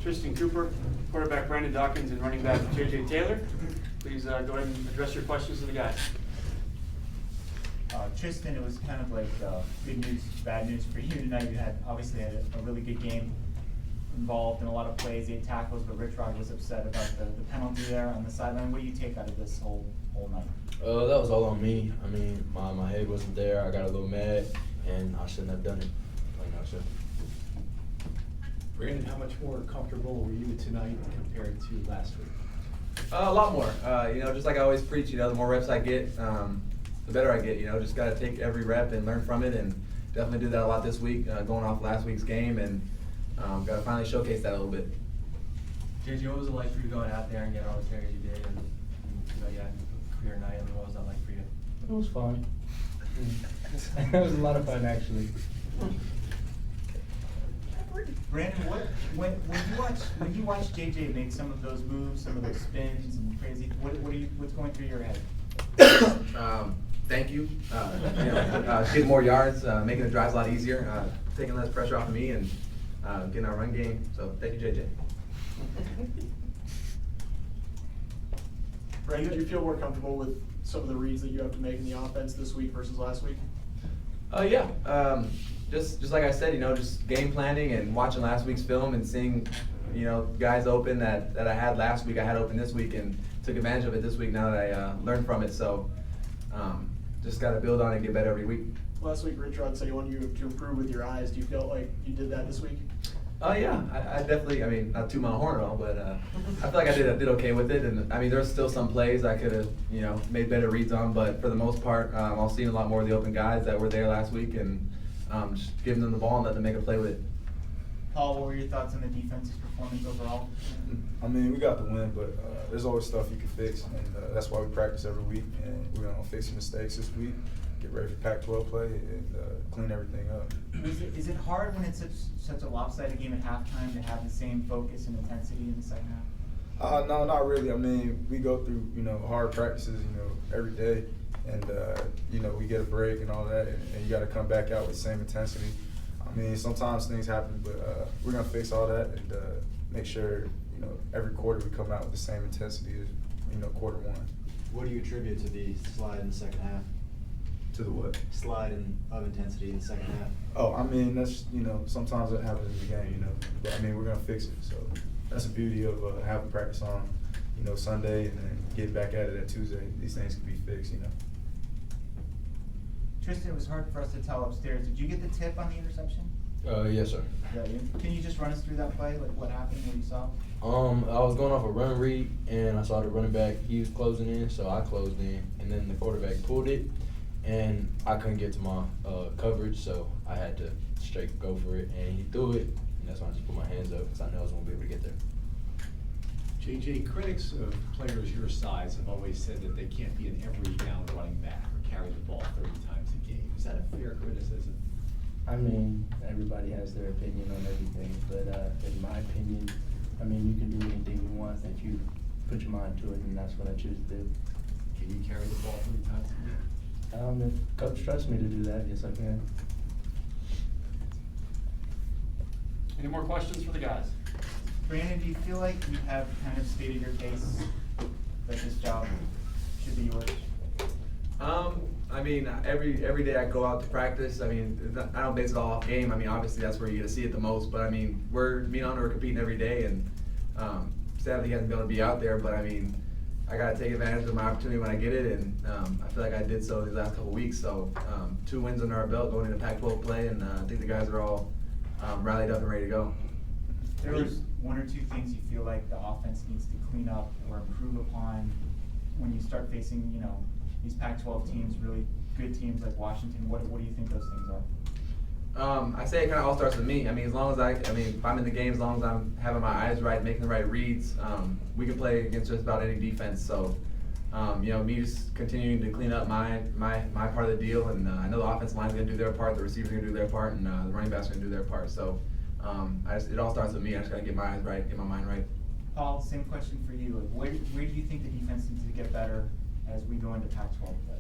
Tristan Cooper, quarterback Brandon Dawkins, and running back J.J. Taylor. Please go ahead and address your questions to the guys. Tristan, it was kind of like good news, bad news for you tonight. You obviously had a really good game, involved in a lot of plays, 8 tackles, but Rich Rod was upset about the penalty there on the sideline. What do you take out of this whole night? That was all on me. I mean, my head wasn't there. I got a little mad, and I shouldn't have done it. Brandon, how much more comfortable were you tonight compared to last week? A lot more. Just like I always preach, the more reps I get, the better I get. Just got to take every rep and learn from it, and definitely do that a lot this week, going off last week's game, and got to finally showcase that a little bit. JJ, what was it like for you going out there and getting all the carries you did, and you had a career night? I mean, what was that like for you? It was fun. It was a lot of fun, actually. Brandon, when you watch JJ make some of those moves, some of those spins and crazy, what's going through your head? Thank you. Getting more yards, making the drives a lot easier, taking less pressure off of me, and getting our run game. So thank you, JJ. Brandon, do you feel more comfortable with some of the reads that you have to make in the offense this week versus last week? Yeah. Just like I said, just game planning and watching last week's film and seeing, guys open that I had last week, I had open this week, and took advantage of it this week now that I learned from it. So just got to build on it and get better every week. Last week, Rich Rod said he wanted you to improve with your eyes. Do you feel like you did that this week? Yeah, I definitely, not toot my horn at all, but I feel like I did okay with it. And there's still some plays I could have, made better reads on, but for the most part, I've seen a lot more of the open guys that were there last week, and just giving them the ball and let them make a play with it. Paul, what were your thoughts on the defense's performance overall? We got the win, but there's always stuff you can fix, and that's why we practice every week, and we're going to fix the mistakes this week, get ready for Pac-12 play, and clean everything up. Is it hard when it's such a lopsided game at halftime to have the same focus and intensity in the second half? No, not really. We go through, hard practices, every day, and, we get a break and all that, and you got to come back out with the same intensity. Sometimes things happen, but we're going to fix all that and make sure, every quarter we come out with the same intensity as, quarter one. What do you attribute to the slide in the second half? To the what? Slide of intensity in the second half. That's, sometimes it happens in the game, but we're going to fix it. So that's the beauty of having practice on, Sunday and then getting back at it at Tuesday. These things can be fixed, Tristan, it was hard for us to tell upstairs. Did you get the tip on the interception? Yes, sir. Yeah. Can you just run us through that play, like what happened, what you saw? I was going off a run read, and I saw the running back, he was closing in, so I closed in, and then the quarterback pulled it, and I couldn't get to my coverage, so I had to straight go for it, and he threw it, and that's when I just put my hands up, because I knew I was going to be able to get there. JJ, critics of players your size have always said that they can't be an every down running back or carry the ball 30 times a game. Is that a fair criticism? Everybody has their opinion on everything, but in my opinion, you can do anything you want if you put your mind to it, and that's what I choose to do. Can you carry the ball 30 times a game? If coach trusts me to do that, yes I can. Any more questions for the guys? Brandon, do you feel like you have kind of stated your case that this job should be yours? Every day I go out to practice. I don't base it all off game. Obviously that's where you get to see it the most. But me and Hunter are competing every day, and sadly he hasn't been able to be out there. But I gotta take advantage of my opportunity when I get it, and I feel like I did so these last couple weeks. So 2 wins under our belt going into Pac-12 play, and I think the guys are all rallied up and ready to go. There was 1 or 2 things you feel like the offense needs to clean up or improve upon when you start facing, these Pac-12 teams, really good teams like Washington. What do you think those things are? I say it kind of all starts with me. As long as if I'm in the game, as long as I'm having my eyes right, making the right reads, we can play against just about any defense. So, me just continuing to clean up my part of the deal, and I know the offensive line's going to do their part, the receivers are going to do their part, and the running backs are going to do their part. So, it all starts with me. I just got to get my eyes right, get my mind right. Paul, same question for you. Where do you think the defense needs to get better as we go into Pac-12 play?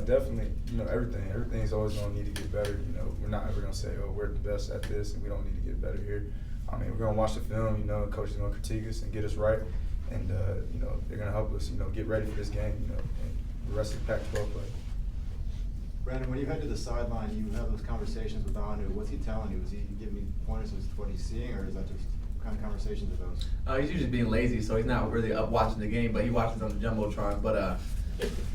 Definitely, everything's always going to need to get better. We're not ever going to say, oh, we're the best at this and we don't need to get better here. I mean, we're gonna watch the film. You know, coach is gonna critique us and get us right, and you know, they're gonna help us. You know, get ready for this game. You know, and the rest of the Pac-12 play. Brandon, when you head to the sideline, you have those conversations with Anu. What's he telling you? Is he giving you pointers as to what he's seeing, or is that just what kind of conversations are those? He's usually being lazy, so he's not really up watching the game, but he watches on the jumbotron. But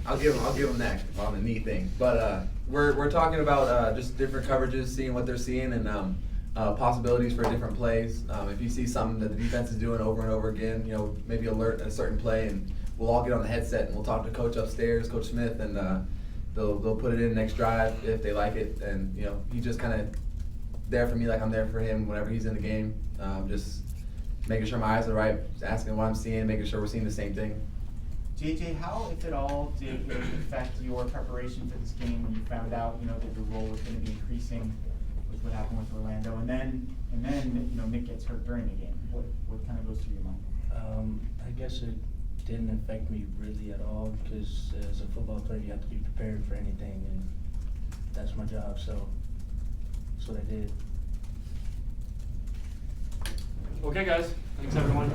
I'll give him that on the knee thing. But we're talking about just different coverages, seeing what they're seeing, and possibilities for different plays. If you see something that the defense is doing over and over again, you know, maybe alert a certain play, and we'll all get on the headset and we'll talk to Coach upstairs, Coach Smith, and they'll put it in next drive if they like it. And you know, he's just kind of there for me like I'm there for him whenever he's in the game. Just making sure my eyes are right, just asking what I'm seeing, making sure we're seeing the same thing. JJ, how, if at all, did it affect your preparation for this game when you found out, you know, that your role was going to be increasing with what happened with Orlando, and then you know, Nick gets hurt during the game? What kind of goes through your mind? I guess it didn't affect me really at all, because as a football player, you have to be prepared for anything, and that's my job, so that's what I did. Okay, guys, thanks everyone.